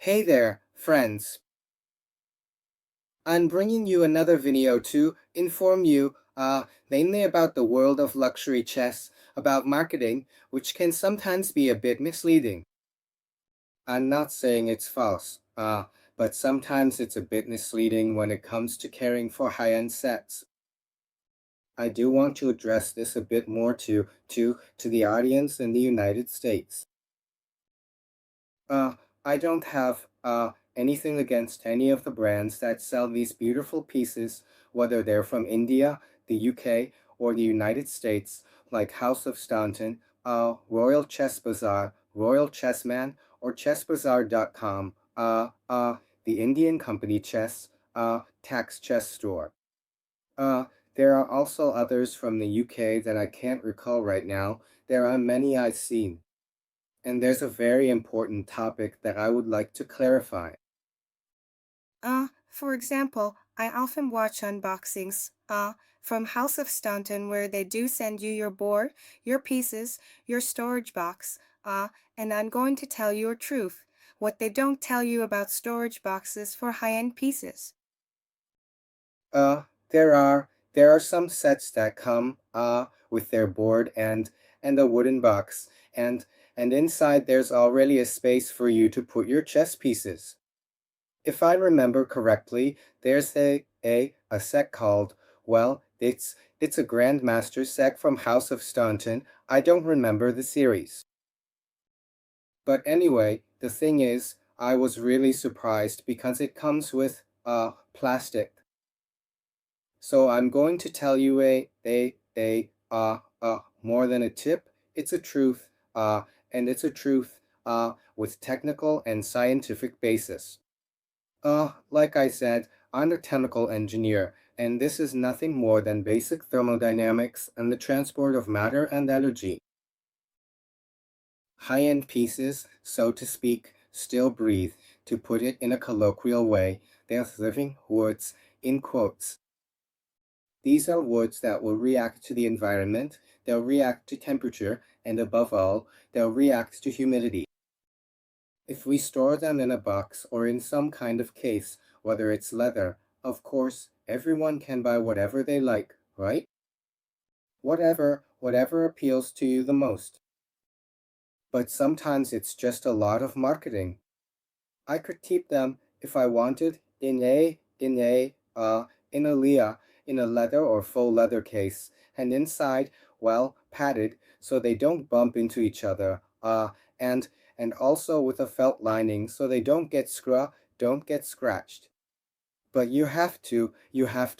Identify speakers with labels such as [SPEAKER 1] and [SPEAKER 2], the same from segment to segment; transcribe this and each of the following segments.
[SPEAKER 1] Hey there, friends. I'm bringing you another video to inform you mainly about the world of luxury chess, about marketing, which can sometimes be a bit misleading. I'm not saying it's false, but sometimes it's a bit misleading when it comes to caring for high-end sets. I do want to address this a bit more to the audience in the United States. Uh, I don't have anything against any of the brands that sell these beautiful pieces, whether they're from India, the UK, or the United States, like House of Staunton, Royal Chess Bazaar, Royal Chessman, or ChessBazaar.com, the Indian company Chess, Tax Chess Store. Uh, there are also others from the UK that I can't recall right now. There are many I've seen. And there's a very important topic that I would like to clarify. For example, I often watch unboxings, from House of Staunton where they do send you your board, your pieces, your storage box, and I'm going to tell you a truth, what they don't tell you about storage boxes for high-end pieces. Uh, there are some sets that come, with their board and a wooden box, and inside there's already a space for you to put your chess pieces. If I remember correctly, there's a set called, well, it's a Grandmaster set from House of Staunton. I don't remember the series. But anyway, the thing is, I was really surprised because it comes with plastic. So I'm going to tell you more than a tip. It's a truth, and it's a truth, with technical and scientific basis. Like I said, I'm a chemical engineer, and this is nothing more than basic thermodynamics and the transport of matter and energy. High-end pieces, so to speak, still breathe. To put it in a colloquial way, they're living woods, in quotes. These are woods that will react to the environment, they'll react to temperature, and above all, they'll react to humidity. If we store them in a box or in some kind of case, whether it's leather, of course, everyone can buy whatever they like, right? Whatever appeals to you the most. But sometimes it's just a lot of marketing. I could keep them, if I wanted, in a Leah, in a leather or faux leather case, and inside, well, padded, so they don't bump into each other, and also with a felt lining, so they don't get scratched. But you have to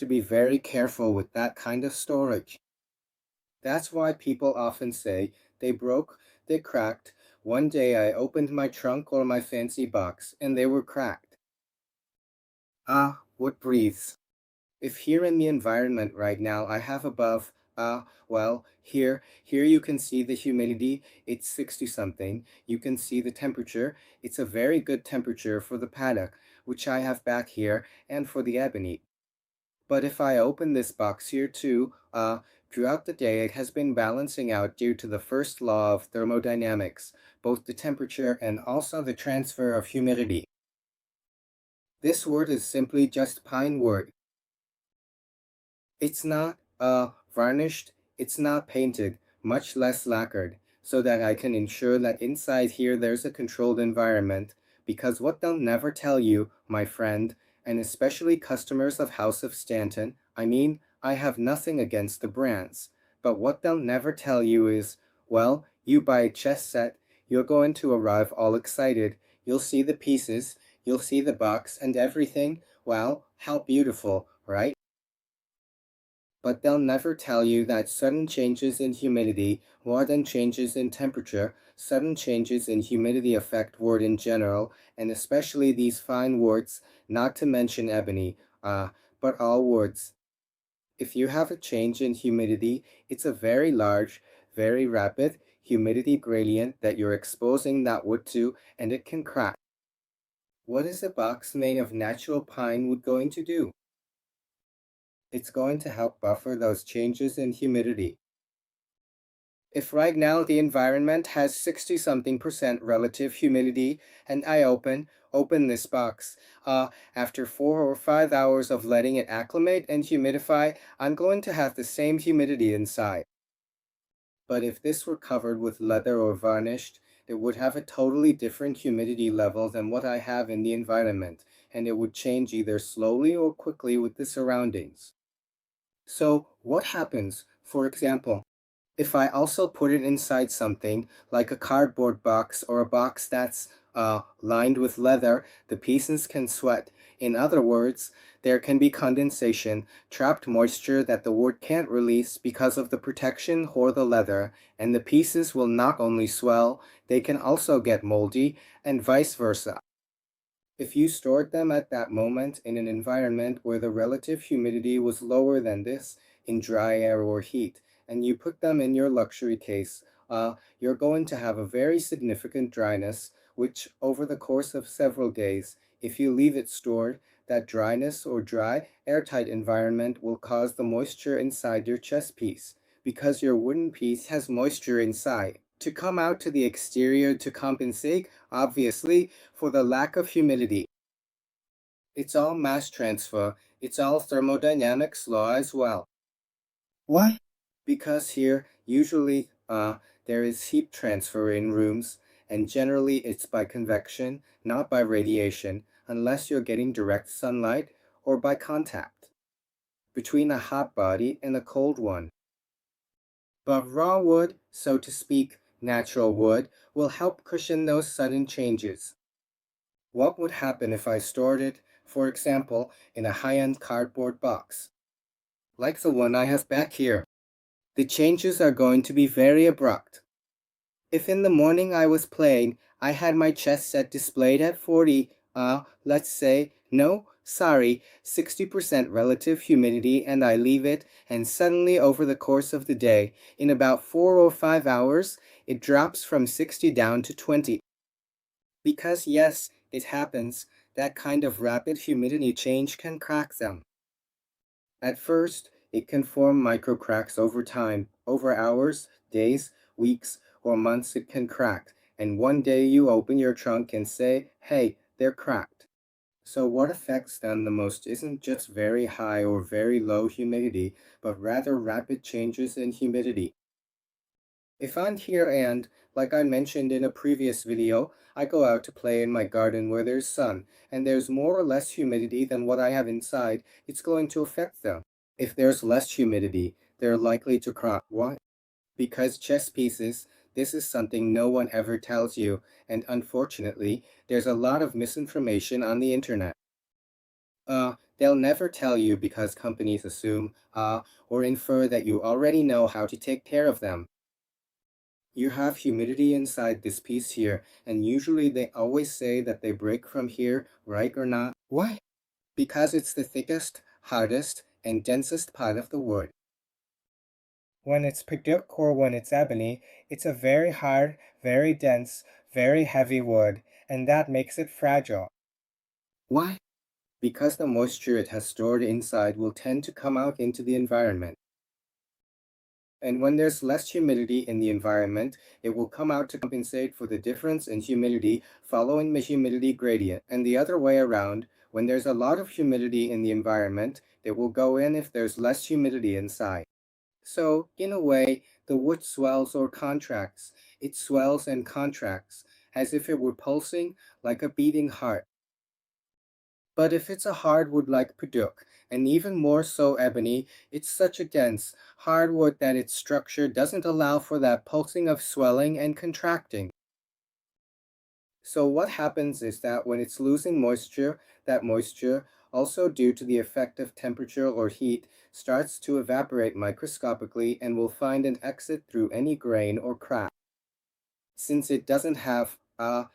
[SPEAKER 1] be very careful with that kind of storage. That's why people often say, they broke, they cracked. One day I opened my trunk or my fancy box, and they were cracked. What breathes? If here in the environment right now I have above, here you can see the humidity, it's 60 something. You can see the temperature, it's a very good temperature for the paddock, which I have back here, and for the ebony. But if I open this box here too, throughout the day it has been balancing out due to the first law of thermodynamics, both the temperature and also the transfer of humidity. This wood is simply just pine wood. It's not, varnished, it's not painted, much less lacquered, so that I can ensure that inside here there's a controlled environment, because what they'll never tell you, my friend, and especially customers of House of Staunton, I mean, I have nothing against the brands, but what they'll never tell you is, well, you buy a chess set, you're going to arrive all excited, you'll see the pieces, you'll see the box and everything, well, how beautiful, right? But they'll never tell you that sudden changes in humidity, more than changes in temperature, sudden changes in humidity affect wood in general, and especially these fine woods, not to mention ebony, but all woods. If you have a change in humidity, it's a very large, very rapid humidity gradient that you're exposing that wood to, and it can crack. What is a box made of natural pine wood going to do? It's going to help buffer those changes in humidity. If right now the environment has 60 something% relative humidity and I open this box, after 4 or 5 hours of letting it acclimate and humidify, I'm going to have the same humidity inside. But if this were covered with leather or varnished, it would have a totally different humidity level than what I have in the environment, and it would change either slowly or quickly with the surroundings. So what happens, for example, if I also put it inside something like a cardboard box or a box that's lined with leather, the pieces can sweat. In other words, there can be condensation, trapped moisture that the wood can't release because of the protection or the leather, and the pieces will not only swell, they can also get moldy, and vice versa. If you stored them at that moment in an environment where the relative humidity was lower than this, in dry air or heat, and you put them in your luxury case, you're going to have a very significant dryness, which over the course of several days, if you leave it stored, that dryness or dry, airtight environment will cause the moisture inside your chess piece, because your wooden piece has moisture inside, to come out to the exterior to compensate, obviously, for the lack of humidity. It's all mass transfer. It's all thermodynamics law as well. Why? Because here, usually, there is heat transfer in rooms, and generally it's by convection, not by radiation, unless you're getting direct sunlight or by contact between a hot body and a cold one. But raw wood, so to speak, natural wood, will help cushion those sudden changes. What would happen if I stored it, for example, in a high-end cardboard box, like the one I have back here? The changes are going to be very abrupt. If in the morning I was playing, I had my chess set displayed at 40, let's say, no, sorry, 60% relative humidity, and I leave it, and suddenly over the course of the day, in about 4 or 5 hours, it drops from 60 down to 20. Because yes, it happens, that kind of rapid humidity change can crack them. At first, it can form micro cracks over time. Over hours, days, weeks, or months it can crack, and one day you open your trunk and say, hey, they're cracked. So what affects them the most isn't just very high or very low humidity, but rather rapid changes in humidity. If I'm here and, like I mentioned in a previous video, I go out to play in my garden where there's sun, and there's more or less humidity than what I have inside, it's going to affect them. If there's less humidity, they're likely to crack. Why? Because chess pieces, this is something no one ever tells you, and unfortunately, there's a lot of misinformation on the internet. They'll never tell you because companies assume, or infer that you already know how to take care of them. You have humidity inside this piece here, and usually they always say that they break from here, right or not? Why? Because it's the thickest, hardest, and densest part of the wood. When it's padauk or when it's ebony, it's a very hard, very dense, very heavy wood, and that makes it fragile. Why? Because the moisture it has stored inside will tend to come out into the environment. And when there's less humidity in the environment, it will come out to compensate for the difference in humidity following the humidity gradient. And the other way around, when there's a lot of humidity in the environment, it will go in if there's less humidity inside. So, in a way, the wood swells or contracts. It swells and contracts, as if it were pulsing like a beating heart. But if it's a hardwood like padauk, and even more so ebony, it's such a dense hardwood that its structure doesn't allow for that pulsing of swelling and contracting. So what happens is that when it's losing moisture, that moisture, also due to the effect of temperature or heat, starts to evaporate microscopically and will find an exit through any grain or crack. Since it doesn't have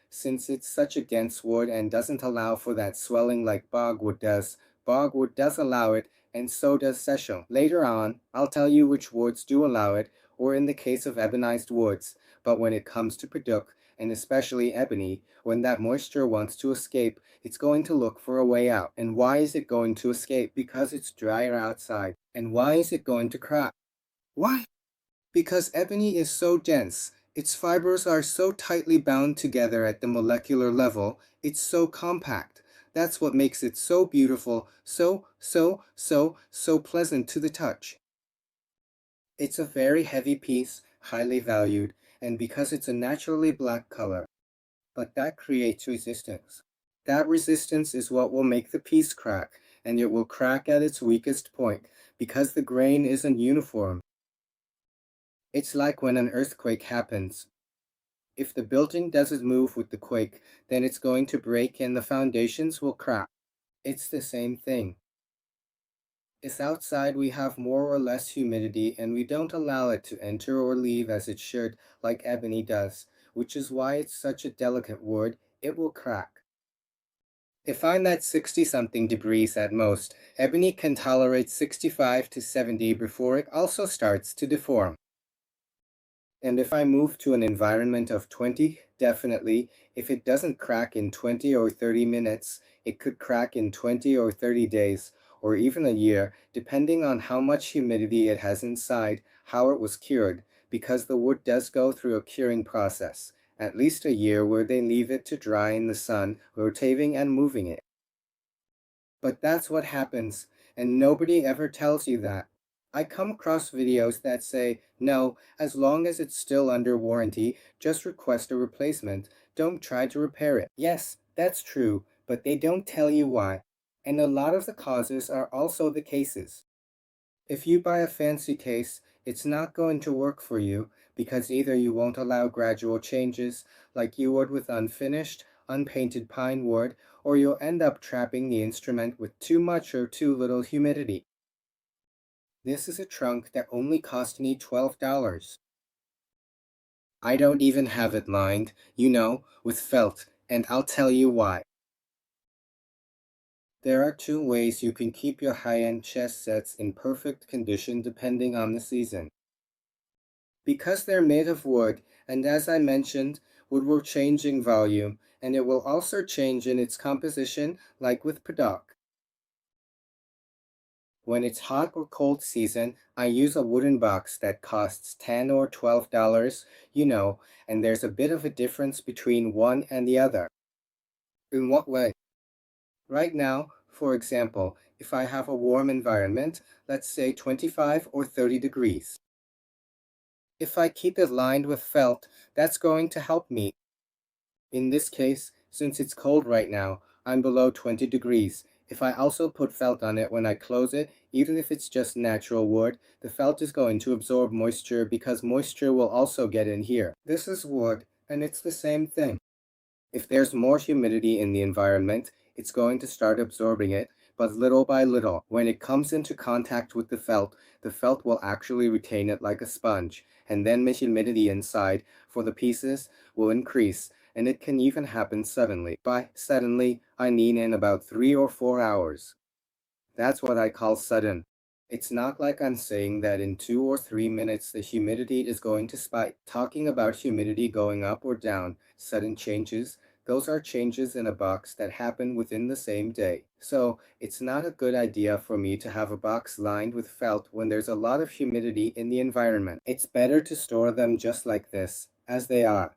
[SPEAKER 1] since it's such a dense wood and doesn't allow for that swelling like bogwood does allow it, and so does sessile. Later on, I'll tell you which woods do allow it, or in the case of ebonized woods, but when it comes to padauk, and especially ebony, when that moisture wants to escape, it's going to look for a way out. And why is it going to escape? Because it's drier outside. And why is it going to crack? Why? Because ebony is so dense, its fibers are so tightly bound together at the molecular level, it's so compact. That's what makes it so beautiful, so pleasant to the touch. It's a very heavy piece, highly valued, and because it's a naturally black color. But that creates resistance. That resistance is what will make the piece crack, and it will crack at its weakest point, because the grain isn't uniform. It's like when an earthquake happens. If the building doesn't move with the quake, then it's going to break and the foundations will crack. It's the same thing. If outside we have more or less humidity and we don't allow it to enter or leave as it should, like ebony does, which is why it's such a delicate wood, it will crack. If I'm at 60-something degrees at most, ebony can tolerate 65 to 70 before it also starts to deform. And if I move to an environment of 20, definitely, if it doesn't crack in 20 or 30 minutes, it could crack in 20 or 30 days, or even a year, depending on how much humidity it has inside, how it was cured, because the wood does go through a curing process, at least a year where they leave it to dry in the sun, rotating and moving it. But that's what happens, and nobody ever tells you that. I come across videos that say, no, as long as it's still under warranty, just request a replacement. Don't try to repair it. Yes, that's true, but they don't tell you why. And a lot of the causes are also the cases. If you buy a fancy case, it's not going to work for you because either you won't allow gradual changes like you would with unfinished, unpainted pine wood, or you'll end up trapping the instrument with too much or too little humidity. This is a trunk that only cost me $12. I don't even have it lined, with felt, and I'll tell you why. There are two ways you can keep your high-end chess sets in perfect condition depending on the season. Because they're made of wood, and as I mentioned, wood will change in volume, and it will also change in its composition like with Padauk. When it's hot or cold season, I use a wooden box that costs $10 or $12, and there's a bit of a difference between one and the other. In what way? Right now, for example, if I have a warm environment, let's say 25 or 30 degrees. If I keep it lined with felt, that's going to help me. In this case, since it's cold right now, I'm below 20 degrees. If I also put felt on it when I close it, even if it's just natural wood, the felt is going to absorb moisture because moisture will also get in here. This is wood, and it's the same thing. If there's more humidity in the environment, it's going to start absorbing it, but little by little. When it comes into contact with the felt will actually retain it like a sponge, and then the humidity inside for the pieces will increase, and it can even happen suddenly. By suddenly, I mean in about 3 or 4 hours. That's what I call sudden. It's not like I'm saying that in 2 or 3 minutes the humidity is going to spike. Talking about humidity going up or down, sudden changes, those are changes in a box that happen within the same day. So, it's not a good idea for me to have a box lined with felt when there's a lot of humidity in the environment. It's better to store them just like this, as they are.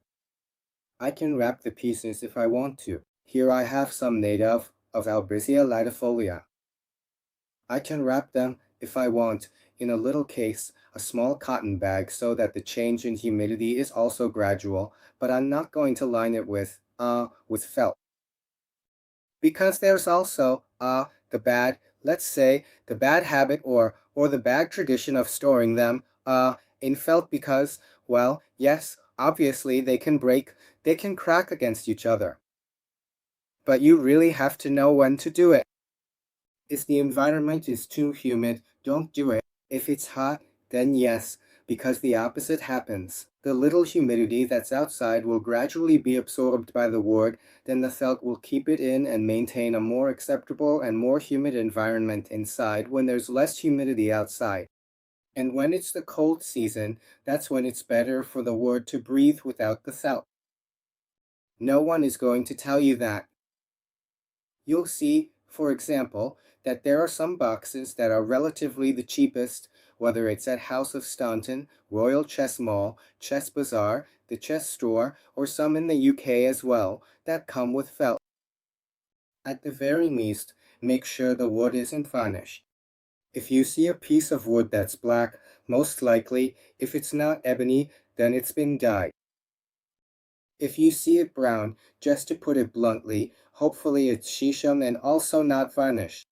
[SPEAKER 1] I can wrap the pieces if I want to. Here I have some made of Albizia latifolia. I can wrap them, if I want, in a little case, a small cotton bag so that the change in humidity is also gradual, but I'm not going to line it with felt. Because there's also, let's say, the bad habit or the bad tradition of storing them, in felt because, well, yes, obviously they can crack against each other. But you really have to know when to do it. If the environment is too humid, don't do it. If it's hot, then yes, because the opposite happens. The little humidity that's outside will gradually be absorbed by the wood, then the felt will keep it in and maintain a more acceptable and more humid environment inside when there's less humidity outside. And when it's the cold season, that's when it's better for the wood to breathe without the felt. No one is going to tell you that. You'll see, for example, that there are some boxes that are relatively the cheapest, whether it's at House of Staunton, Royal Chess Mall, Chess Bazaar, the Chess Store, or some in the UK as well, that come with felt. At the very least, make sure the wood isn't varnished. If you see a piece of wood that's black, most likely, if it's not ebony, then it's been dyed. If you see it brown, just to put it bluntly, hopefully it's shisham and also not varnished.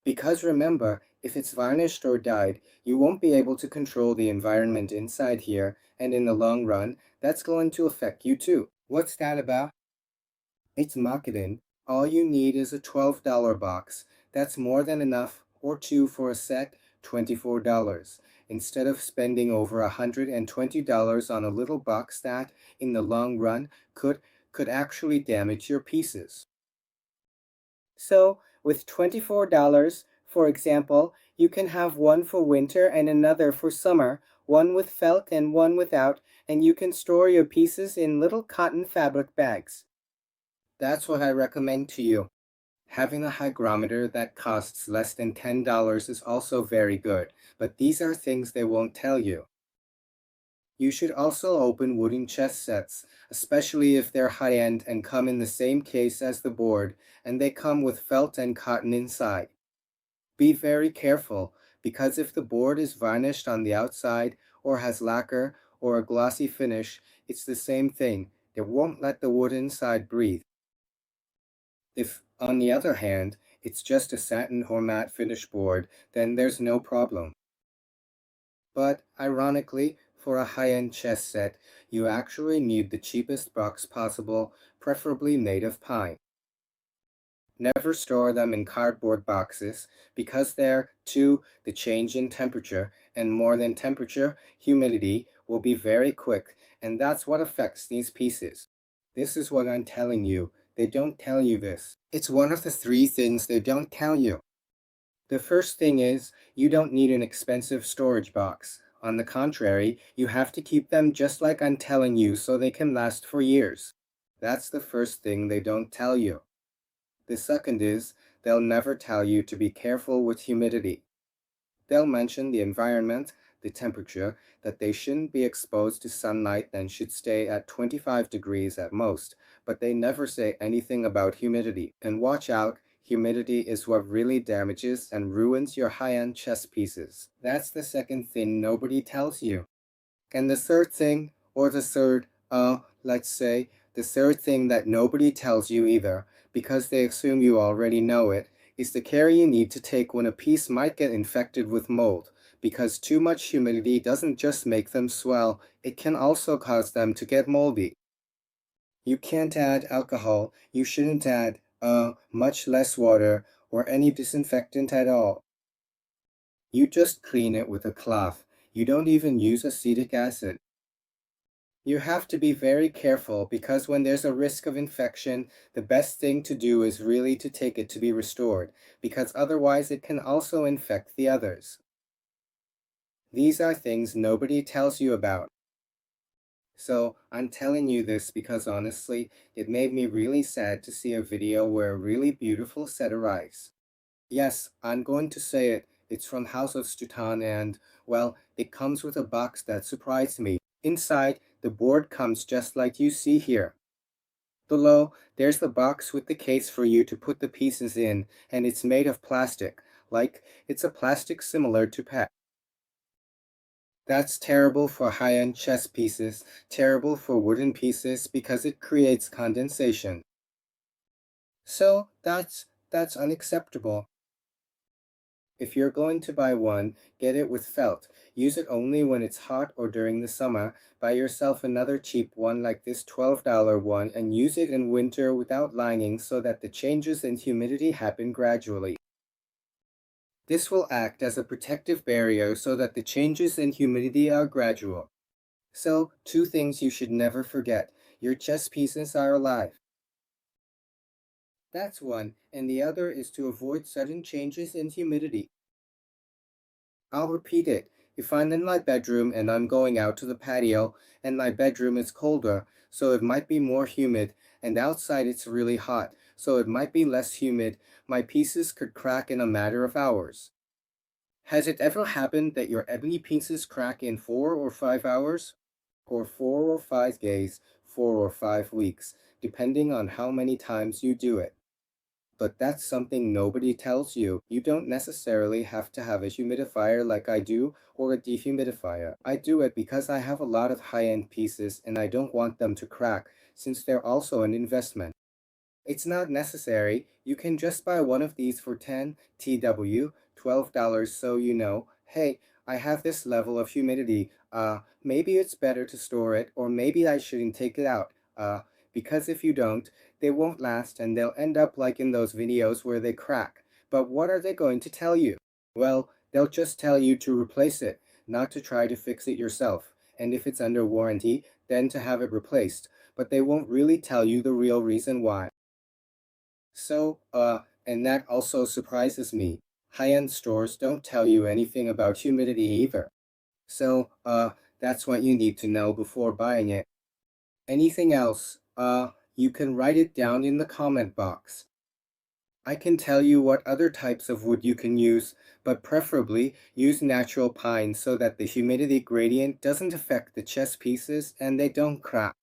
[SPEAKER 1] Because remember, if it's varnished or dyed, you won't be able to control the environment inside here, and in the long run, that's going to affect you too. What's that about? It's marketing. All you need is a $12 box. That's more than enough, or two for a set, $24. Instead of spending over $120 on a little box that, in the long run, could actually damage your pieces. So, with $24, for example, you can have one for winter and another for summer, one with felt and one without, and you can store your pieces in little cotton fabric bags. That's what I recommend to you. Having a hygrometer that costs less than $10 is also very good, but these are things they won't tell you. You should also open wooden chess sets, especially if they're high-end and come in the same case as the board, and they come with felt and cotton inside. Be very careful, because if the board is varnished on the outside, or has lacquer, or a glossy finish, it's the same thing. It won't let the wood inside breathe. If, on the other hand, it's just a satin or matte finish board, then there's no problem. But, ironically, for a high-end chess set, you actually need the cheapest box possible, preferably made of pine. Never store them in cardboard boxes, because there, too, the change in temperature, and more than temperature, humidity, will be very quick, and that's what affects these pieces. This is what I'm telling you. They don't tell you this. It's one of the 3 things they don't tell you. The first thing is, you don't need an expensive storage box. On the contrary, you have to keep them just like I'm telling you so they can last for years. That's the first thing they don't tell you. The second is, they'll never tell you to be careful with humidity. They'll mention the environment, the temperature, that they shouldn't be exposed to sunlight and should stay at 25 degrees at most, but they never say anything about humidity. And watch out, humidity is what really damages and ruins your high-end chess pieces. That's the second thing nobody tells you. And the third thing, or the third, let's say, the third thing that nobody tells you either, because they assume you already know it, is the care you need to take when a piece might get infected with mold, because too much humidity doesn't just make them swell, it can also cause them to get moldy. You can't add alcohol, you shouldn't add, much less water, or any disinfectant at all. You just clean it with a cloth. You don't even use acetic acid. You have to be very careful because when there's a risk of infection, the best thing to do is really to take it to be restored, because otherwise it can also infect the others. These are things nobody tells you about. So I'm telling you this because honestly, it made me really sad to see a video where a really beautiful set arrives. Yes, I'm going to say it. It's from House of Stutan and, well, it comes with a box that surprised me. Inside, the board comes just like you see here. Below, there's the box with the case for you to put the pieces in, and it's made of plastic, like it's a plastic similar to PET. That's terrible for high-end chess pieces, terrible for wooden pieces because it creates condensation. So that's unacceptable. If you're going to buy one, get it with felt. Use it only when it's hot or during the summer. Buy yourself another cheap one like this $12 one and use it in winter without lining so that the changes in humidity happen gradually. This will act as a protective barrier so that the changes in humidity are gradual. So, 2 things you should never forget. Your chess pieces are alive. That's one, and the other is to avoid sudden changes in humidity. I'll repeat it. If I'm in my bedroom and I'm going out to the patio, and my bedroom is colder, so it might be more humid, and outside it's really hot, so it might be less humid, my pieces could crack in a matter of hours. Has it ever happened that your ebony pieces crack in 4 or 5 hours? Or 4 or 5 days, 4 or 5 weeks, depending on how many times you do it. But that's something nobody tells you. You don't necessarily have to have a humidifier like I do or a dehumidifier. I do it because I have a lot of high-end pieces and I don't want them to crack, since they're also an investment. It's not necessary. You can just buy one of these for 10 TW, $12 so you know, hey, I have this level of humidity. Maybe it's better to store it, or maybe I shouldn't take it out. Because if you don't, they won't last and they'll end up like in those videos where they crack. But what are they going to tell you? Well, they'll just tell you to replace it, not to try to fix it yourself. And if it's under warranty, then to have it replaced. But they won't really tell you the real reason why. So, and that also surprises me. High-end stores don't tell you anything about humidity either. So, that's what you need to know before buying it. Anything else, you can write it down in the comment box. I can tell you what other types of wood you can use, but preferably use natural pine so that the humidity gradient doesn't affect the chess pieces and they don't crack.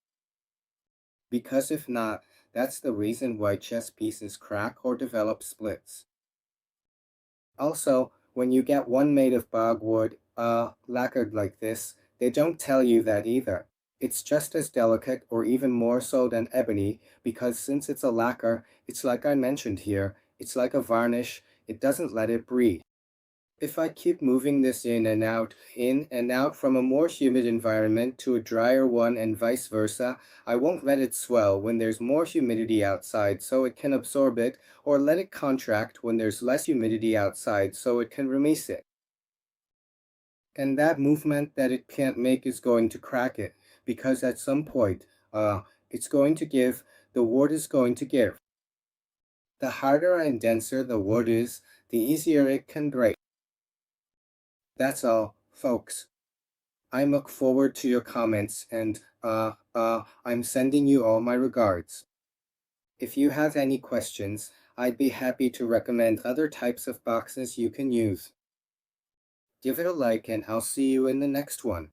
[SPEAKER 1] Because if not, that's the reason why chess pieces crack or develop splits. Also, when you get one made of bogwood, lacquered like this, they don't tell you that either. It's just as delicate or even more so than ebony because since it's a lacquer, it's like I mentioned here, it's like a varnish, it doesn't let it breathe. If I keep moving this in and out from a more humid environment to a drier one and vice versa, I won't let it swell when there's more humidity outside so it can absorb it, or let it contract when there's less humidity outside so it can release it. And that movement that it can't make is going to crack it, because at some point, it's going to give, the wood is going to give. The harder and denser the wood is, the easier it can break. That's all, folks. I look forward to your comments and, I'm sending you all my regards. If you have any questions, I'd be happy to recommend other types of boxes you can use. Give it a like and I'll see you in the next one.